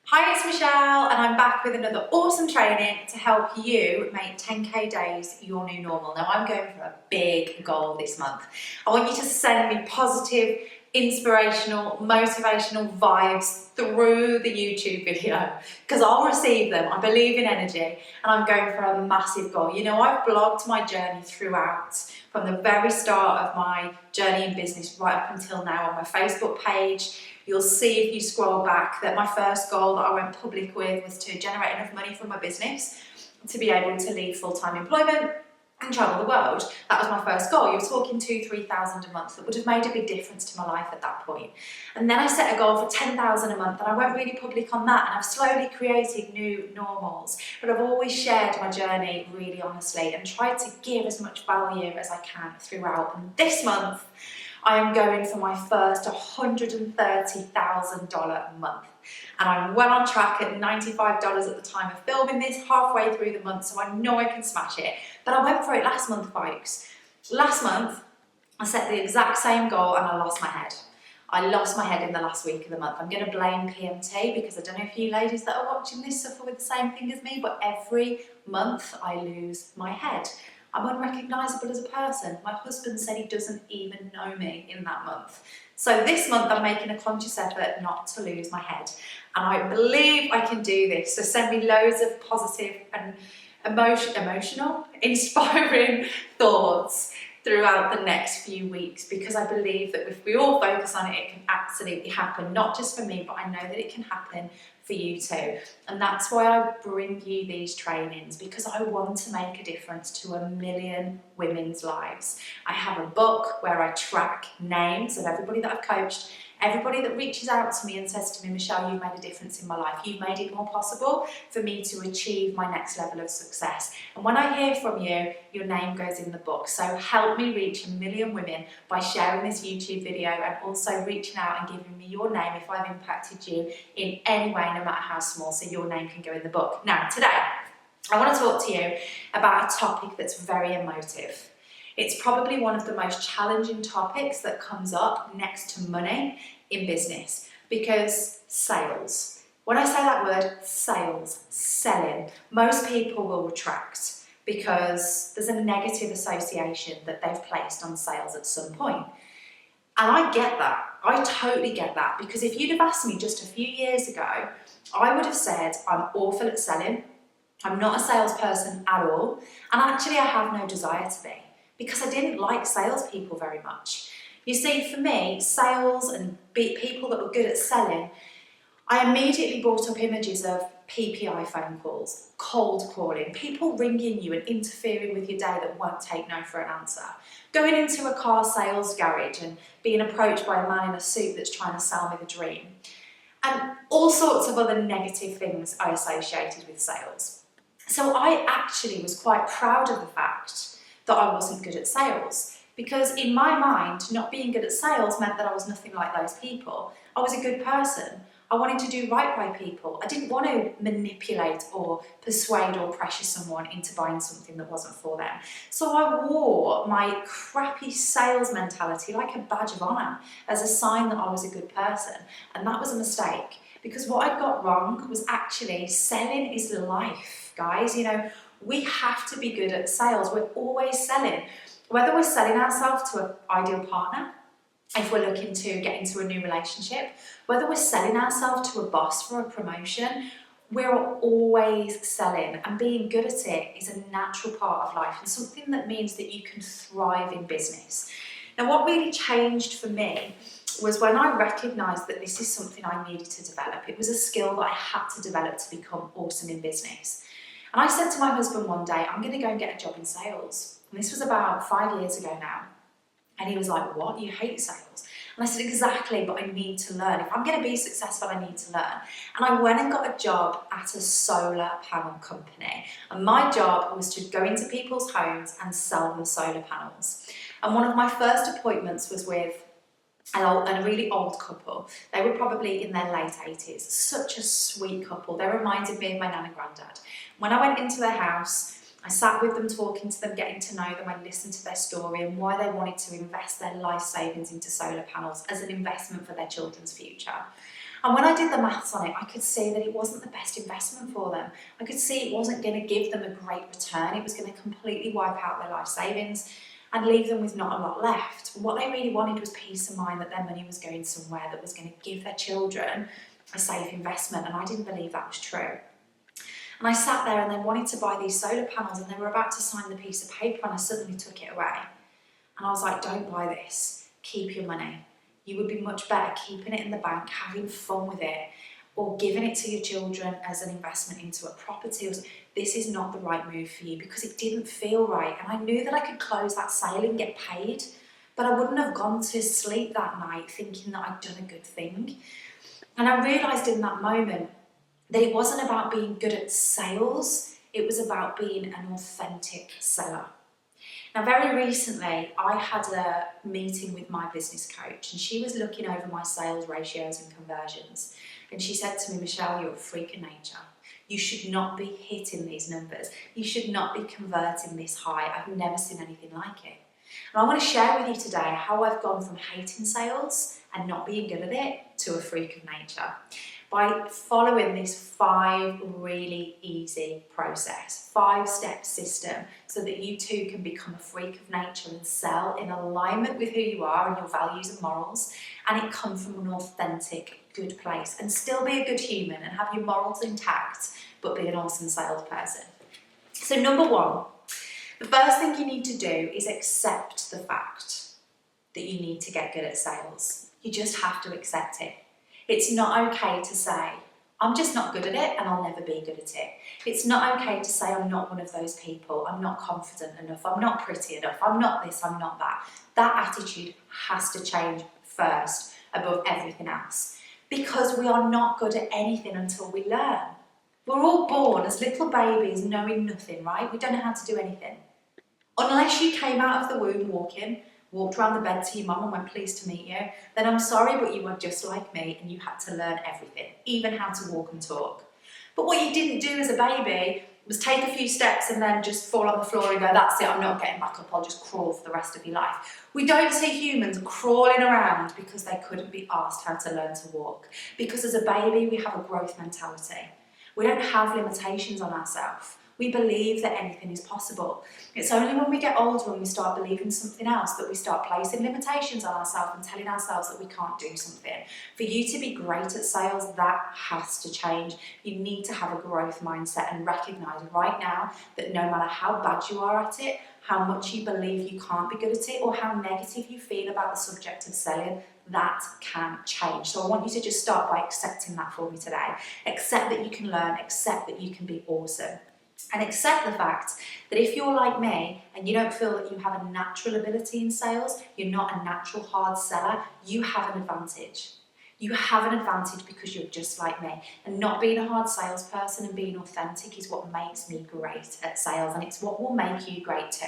Hi, it's Michelle and I'm back with another awesome training to help you make 10k days your new normal. Now I'm going for a big goal this month. I want you to send me positive, inspirational, motivational vibes through the YouTube video because I'll receive them. I believe in energy and I'm going for a massive goal. You know, I've blogged my journey throughout from the very start of my journey in business right up until now on my Facebook page. You'll see if you scroll back that my first goal that I went public with was to generate enough money from my business to be able to leave full-time employment and travel the world. That was my first goal. You're talking 2,000–3,000 a month. That would have made a big difference to my life at that point. And then I set a goal for 10,000 a month and I went really public on that, and I've slowly created new normals. But I've always shared my journey really honestly and tried to give as much value as I can throughout. And this month, I am going for my first $130,000 month. And I'm well on track at $95 at the time of filming this, halfway through the month, so I know I can smash it. But I went for it last month, folks. Last month, I set the exact same goal and I lost my head. I lost my head in the last week of the month. I'm going to blame PMT because I don't know if you ladies that are watching this suffer with the same thing as me, but every month I lose my head. I'm unrecognisable as a person. My husband said he doesn't even know me in that month. So this month I'm making a conscious effort not to lose my head. And I believe I can do this. So send me loads of positive and emotional, inspiring thoughts throughout the next few weeks, because I believe that if we all focus on it, it can absolutely happen, not just for me, but I know that it can happen for you too. And that's why I bring you these trainings, because I want to make a difference to 1 million women's lives. I have a book where I track names of everybody that I've coached, everybody that reaches out to me and says to me, Michelle, you've made a difference in my life. You've made it more possible for me to achieve my next level of success. And when I hear from you, your name goes in the book. So help me reach 1 million women by sharing this YouTube video and also reaching out and giving me your name if I've impacted you in any way, no matter how small, so your name can go in the book. Now, today, I want to talk to you about a topic that's very emotive. It's probably one of the most challenging topics that comes up next to money in business, because sales. When I say that word, sales, selling, most people will retract because there's a negative association that they've placed on sales at some point. And I get that. I totally get that, because if you'd have asked me just a few years ago, I would have said I'm awful at selling. I'm not a salesperson at all. And actually I have no desire to be, because I didn't like salespeople very much. You see, for me, sales and people that were good at selling, I immediately brought up images of PPI phone calls, cold calling, people ringing you and interfering with your day that won't take no for an answer, going into a car sales garage and being approached by a man in a suit that's trying to sell me the dream, and all sorts of other negative things I associated with sales. So I actually was quite proud of the fact that I wasn't good at sales, because in my mind, not being good at sales meant that I was nothing like those people. I was a good person. I wanted to do right by people. I didn't want to manipulate or persuade or pressure someone into buying something that wasn't for them. So I wore my crappy sales mentality like a badge of honour as a sign that I was a good person. And that was a mistake, because what I got wrong was actually selling is life, guys. You know, we have to be good at sales. We're always selling. Whether we're selling ourselves to an ideal partner, if we're looking to get into a new relationship, whether we're selling ourselves to a boss for a promotion, we're always selling, and being good at it is a natural part of life and something that means that you can thrive in business. Now, what really changed for me was when I recognised that this is something I needed to develop. It was a skill that I had to develop to become awesome in business. And I said to my husband one day, I'm going to go and get a job in sales. And this was about 5 years ago now. And he was like, what? You hate sales? And I said, exactly, but I need to learn. If I'm going to be successful, I need to learn. And I went and got a job at a solar panel company. And my job was to go into people's homes and sell them solar panels. And one of my first appointments was with a really old couple. They were probably in their late 80s. Such a sweet couple. They reminded me of my nan and granddad. When I went into their house, I sat with them, talking to them, getting to know them. I listened to their story and why they wanted to invest their life savings into solar panels as an investment for their children's future. And when I did the maths on it, I could see that it wasn't the best investment for them. I could see it wasn't going to give them a great return. It was going to completely wipe out their life savings and leave them with not a lot left. What they really wanted was peace of mind that their money was going somewhere that was going to give their children a safe investment, and I didn't believe that was true. And I sat there and they wanted to buy these solar panels and they were about to sign the piece of paper and I suddenly took it away. And I was like, don't buy this, keep your money. You would be much better keeping it in the bank, having fun with it, or giving it to your children as an investment into a property. This is not the right move for you, because it didn't feel right. And I knew that I could close that sale and get paid, but I wouldn't have gone to sleep that night thinking that I'd done a good thing. And I realised in that moment that it wasn't about being good at sales, it was about being an authentic seller. Now, very recently, I had a meeting with my business coach and she was looking over my sales ratios and conversions. And she said to me, Michelle, you're a freak of nature. You should not be hitting these numbers. You should not be converting this high. I've never seen anything like it. And I want to share with you today how I've gone from hating sales and not being good at it to a freak of nature by following this 5 really easy process, 5-step system, so that you too can become a freak of nature and sell in alignment with who you are and your values and morals, and it comes from an authentic, good place, and still be a good human and have your morals intact, but be an awesome salesperson. So number 1, the first thing you need to do is accept the fact that you need to get good at sales. You just have to accept it. It's not okay to say, I'm just not good at it and I'll never be good at it. It's not okay to say, I'm not one of those people, I'm not confident enough, I'm not pretty enough, I'm not this, I'm not that. That attitude has to change first above everything else, because we are not good at anything until we learn. We're all born as little babies knowing nothing, right? We don't know how to do anything. Unless you came out of the womb walked around the bed to your mum and went, pleased to meet you, then I'm sorry, but you were just like me and you had to learn everything, even how to walk and talk. But what you didn't do as a baby was take a few steps and then just fall on the floor and go, that's it, I'm not getting back up, I'll just crawl for the rest of your life. We don't see humans crawling around because they couldn't be asked how to learn to walk. Because as a baby, we have a growth mentality. We don't have limitations on ourselves. We believe that anything is possible. It's only when we get older and we start believing something else that we start placing limitations on ourselves and telling ourselves that we can't do something. For you to be great at sales, that has to change. You need to have a growth mindset and recognise right now that no matter how bad you are at it, how much you believe you can't be good at it, or how negative you feel about the subject of selling, that can change. So I want you to just start by accepting that for me today. Accept that you can learn, accept that you can be awesome. And accept the fact that if you're like me and you don't feel that you have a natural ability in sales, you're not a natural hard seller, you have an advantage. You have an advantage because you're just like me. And not being a hard salesperson and being authentic is what makes me great at sales, and it's what will make you great too.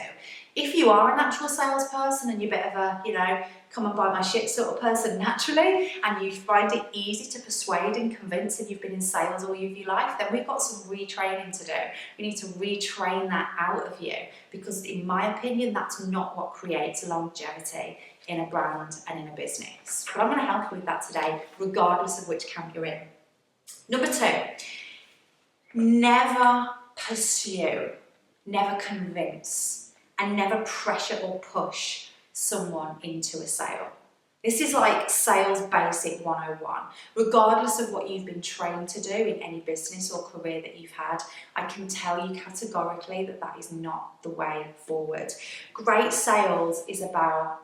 If you are a natural salesperson and you're a bit of a, come and buy my shit sort of person naturally, and you find it easy to persuade and convince and you've been in sales all of your life, then we've got some retraining to do. We need to retrain that out of you, because in my opinion, that's not what creates longevity in a brand and in a business. But I'm going to help you with that today, regardless of which camp you're in. Number 2, never pursue, never convince, and never pressure or push someone into a sale. This is like sales basic 101. Regardless of what you've been trained to do in any business or career that you've had, I can tell you categorically that that is not the way forward. Great sales is about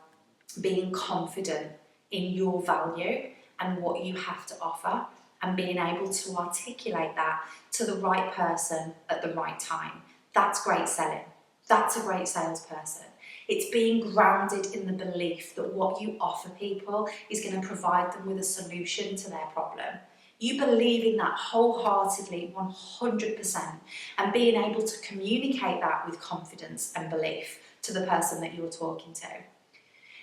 being confident in your value and what you have to offer, and being able to articulate that to the right person at the right time. That's great selling. That's a great salesperson. It's being grounded in the belief that what you offer people is going to provide them with a solution to their problem. You believe in that wholeheartedly, 100%, and being able to communicate that with confidence and belief to the person that you're talking to.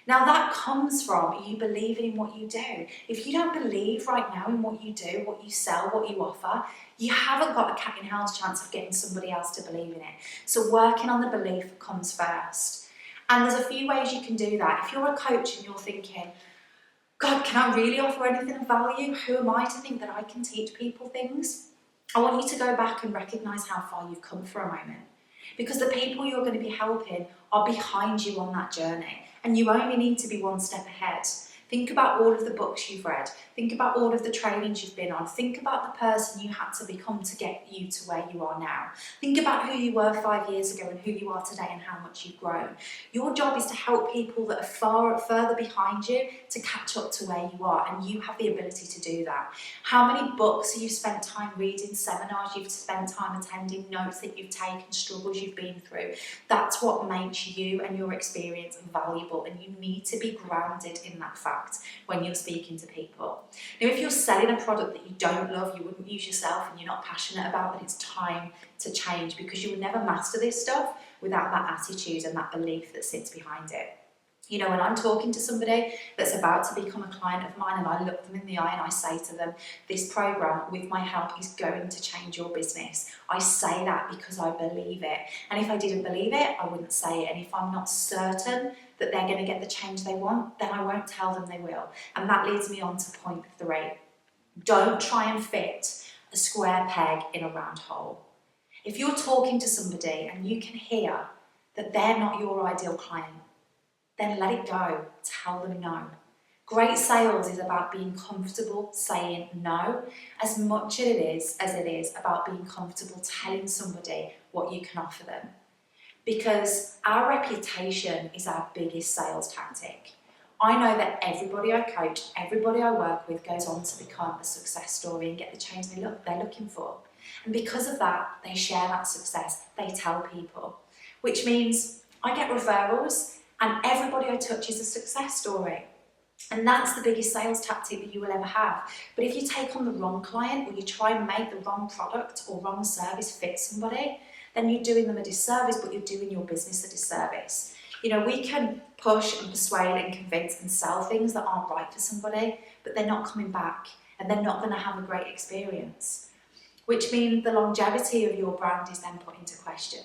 Now that comes from you believing in what you do. If you don't believe right now in what you do, what you sell, what you offer, you haven't got a cat in hell's chance of getting somebody else to believe in it. So working on the belief comes first. And there's a few ways you can do that. If you're a coach and you're thinking, God, can I really offer anything of value? Who am I to think that I can teach people things? I want you to go back and recognise how far you've come for a moment. Because the people you're going to be helping are behind you on that journey, and you only need to be one step ahead. Think about all of the books you've read. Think about all of the trainings you've been on. Think about the person you had to become to get you to where you are now. Think about who you were 5 years ago and who you are today and how much you've grown. Your job is to help people that are further behind you to catch up to where you are, and you have the ability to do that. How many books have you spent time reading, seminars you've spent time attending, notes that you've taken, struggles you've been through? That's what makes you and your experience valuable, and you need to be grounded in that fact when you're speaking to people. Now, if you're selling a product that you don't love, you wouldn't use yourself, and you're not passionate about, then it's time to change, because you will never master this stuff without that attitude and that belief that sits behind it. You know, when I'm talking to somebody that's about to become a client of mine, and I look them in the eye and I say to them, this program with my help is going to change your business. I say that because I believe it. And if I didn't believe it, I wouldn't say it. And if I'm not certain that they're going to get the change they want, then I won't tell them they will. And that leads me on to point 3. Don't try and fit a square peg in a round hole. If you're talking to somebody and you can hear that they're not your ideal client, then let it go. Tell them no. Great sales is about being comfortable saying no as much as it is about being comfortable telling somebody what you can offer them. Because our reputation is our biggest sales tactic. I know that everybody I coach, everybody I work with goes on to become a success story and get the change they're looking for. And because of that, they share that success, they tell people, which means I get referrals, and everybody I touch is a success story. And that's the biggest sales tactic that you will ever have. But if you take on the wrong client, or you try and make the wrong product or wrong service fit somebody, then you're doing them a disservice, but you're doing your business a disservice. You know, we can push and persuade and convince and sell things that aren't right for somebody, but they're not coming back, and they're not going to have a great experience, which means the longevity of your brand is then put into question.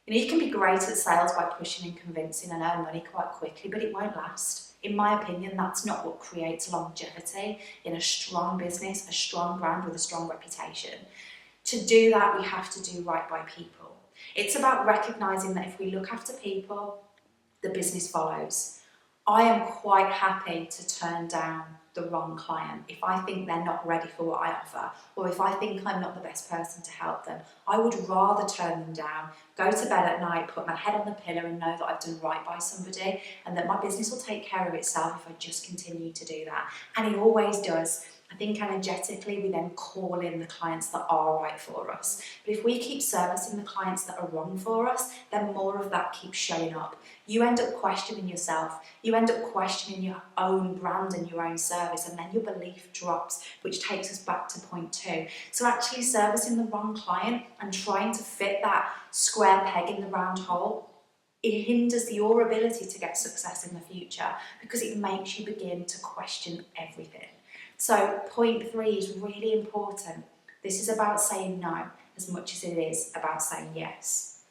You know, you can be great at sales by pushing and convincing and earn money quite quickly, but it won't last. In my opinion, that's not what creates longevity in a strong business, a strong brand with a strong reputation. To do that, we have to do right by people. It's about recognising that if we look after people, the business follows. I am quite happy to turn down the wrong client if I think they're not ready for what I offer, or if I think I'm not the best person to help them. I would rather turn them down, go to bed at night, put my head on the pillow and know that I've done right by somebody, and that my business will take care of itself if I just continue to do that. And it always does. I think energetically we then call in the clients that are right for us. But if we keep servicing the clients that are wrong for us, then more of that keeps showing up. You end up questioning yourself. You end up questioning your own brand and your own service, and then your belief drops, which takes us back to point 2. So actually servicing the wrong client and trying to fit that square peg in the round hole, it hinders your ability to get success in the future, because it makes you begin to question everything. So point 3 is really important. This is about saying no as much as it is about saying yes.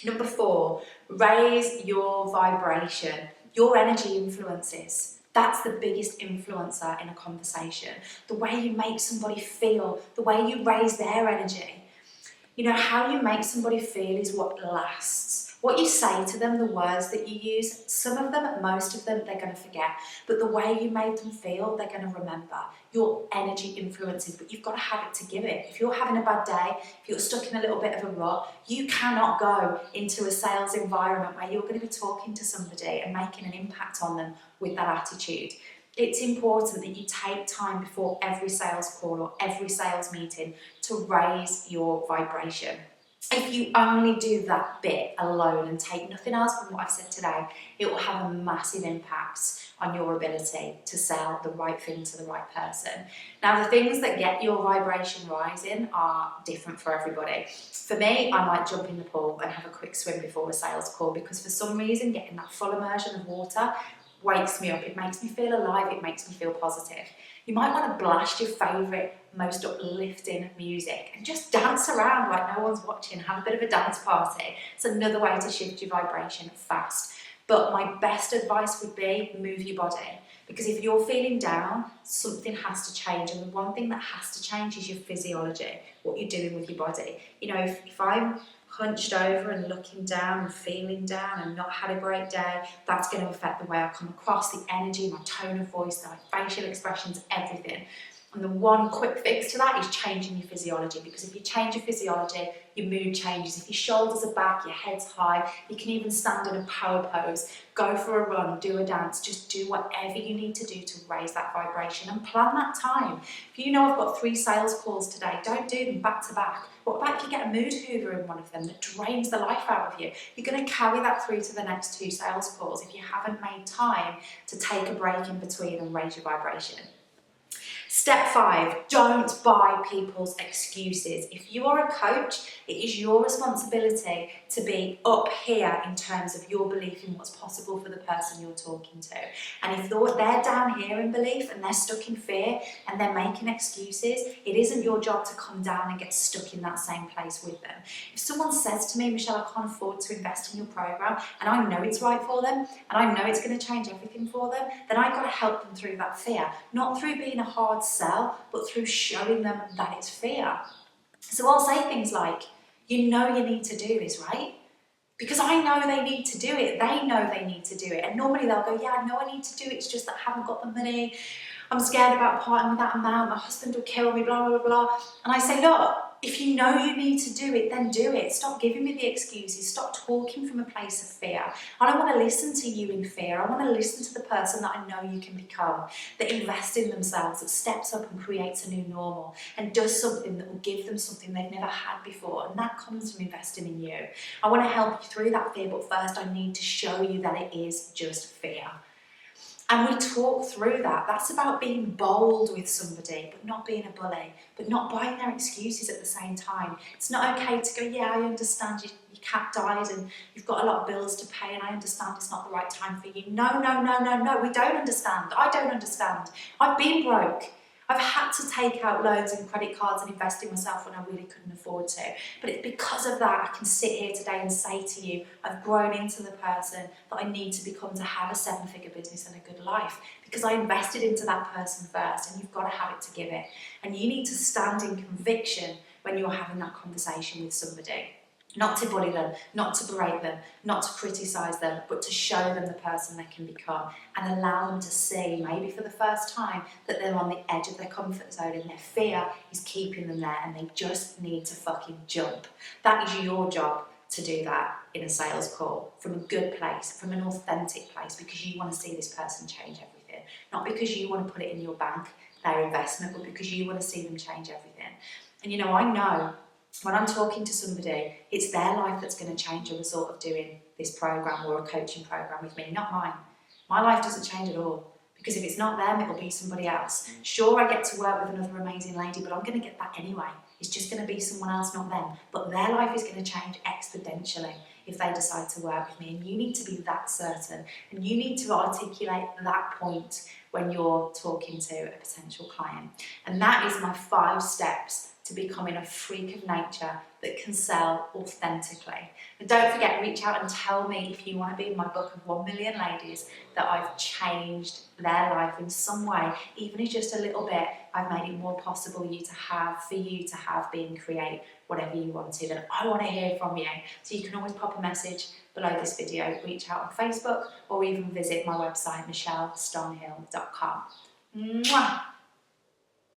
Number 4, raise your vibration. Your energy influences. That's the biggest influencer in a conversation. The way you make somebody feel, the way you raise their energy. You know, how you make somebody feel is what lasts. What you say to them, the words that you use, some of them, most of them, they're going to forget. But the way you made them feel, they're going to remember. Your energy influences, but you've got to have it to give it. If you're having a bad day, if you're stuck in a little bit of a rut, you cannot go into a sales environment where you're going to be talking to somebody and making an impact on them with that attitude. It's important that you take time before every sales call or every sales meeting to raise your vibration. If you only do that bit alone and take nothing else from what I've said today, it will have a massive impact on your ability to sell the right thing to the right person. Now, the things that get your vibration rising are different for everybody. For me, I might jump in the pool and have a quick swim before a sales call, because for some reason, getting that full immersion of water wakes me up. It makes me feel alive. It makes me feel positive. You might want to blast your favourite, most uplifting music and just dance around like no one's watching. Have a bit of a dance party. It's another way to shift your vibration fast. But my best advice would be move your body, Because if you're feeling down, something has to change. And the one thing that has to change is your physiology, what you're doing with your body. You know, if I'm hunched over and looking down and feeling down and not had a great day, that's going to affect the way I come across, the energy, my tone of voice, my facial expressions, everything. And the one quick fix to that is changing your physiology, because if you change your physiology, your mood changes. If your shoulders are back, your head's high, you can even stand in a power pose, go for a run, do a dance, just do whatever you need to do to raise that vibration and plan that time. If you know I've got 3 sales calls today, don't do them back to back. What about if you get a mood hoover in one of them that drains the life out of you? You're going to carry that through to the next 2 sales calls if you haven't made time to take a break in between and raise your vibration. Step 5, don't buy people's excuses. If you are a coach, it is your responsibility to be up here in terms of your belief in what's possible for the person you're talking to. And if they're down here in belief and they're stuck in fear and they're making excuses, it isn't your job to come down and get stuck in that same place with them. If someone says to me, Michelle, I can't afford to invest in your program, and I know it's right for them, and I know it's going to change everything for them, then I've got to help them through that fear. Not through being a hard sell, but through showing them that it's fear. So I'll say things like, you know you need to do this, right? Because I know they need to do it. They know they need to do it. And normally they'll go, yeah, I know I need to do it. It's just that I haven't got the money. I'm scared about parting with that amount. My husband will kill me, blah, blah, blah, blah. And I say, look, if you know you need to do it, then do it. Stop giving me the excuses. Stop talking from a place of fear. I don't want to listen to you in fear. I want to listen to the person that I know you can become, that invests in themselves, that steps up and creates a new normal and does something that will give them something they've never had before. And that comes from investing in you. I want to help you through that fear, but first I need to show you that it is just fear. And we talk through that. That's about being bold with somebody, but not being a bully, but not buying their excuses at the same time. It's not okay to go, yeah, I understand your cat died and you've got a lot of bills to pay and I understand it's not the right time for you. No, no, no, no, no, we don't understand. I don't understand. I've been broke. I've had to take out loans and credit cards and invest in myself when I really couldn't afford to. But it's because of that I can sit here today and say to you, I've grown into the person that I need to become to have a 7-figure business and a good life. Because I invested into that person first, and you've got to have it to give it. And you need to stand in conviction when you're having that conversation with somebody. Not to bully them, not to berate them, not to criticise them, but to show them the person they can become and allow them to see, maybe for the first time, that they're on the edge of their comfort zone and their fear is keeping them there and they just need to fucking jump. That is your job to do that in a sales call from a good place, from an authentic place, because you want to see this person change everything. Not because you want to put it in your bank, their investment, but because you want to see them change everything. And you know, I know when I'm talking to somebody, it's their life that's going to change as a result of doing this program or a coaching program with me, not mine. My life doesn't change at all, because if it's not them, it'll be somebody else. Sure, I get to work with another amazing lady, but I'm going to get that anyway. It's just going to be someone else, not them. But their life is going to change exponentially if they decide to work with me. And you need to be that certain. And you need to articulate that point when you're talking to a potential client. And that is my 5 steps to becoming a freak of nature that can sell authentically. And don't forget, reach out and tell me if you want to be in my book of 1 million ladies that I've changed their life in some way, even if just a little bit. I've made it more possible for you to have, be and create whatever you wanted. And I want to hear from you. So you can always pop a message below this video, reach out on Facebook, or even visit my website, michellestonhill.com. Mwah!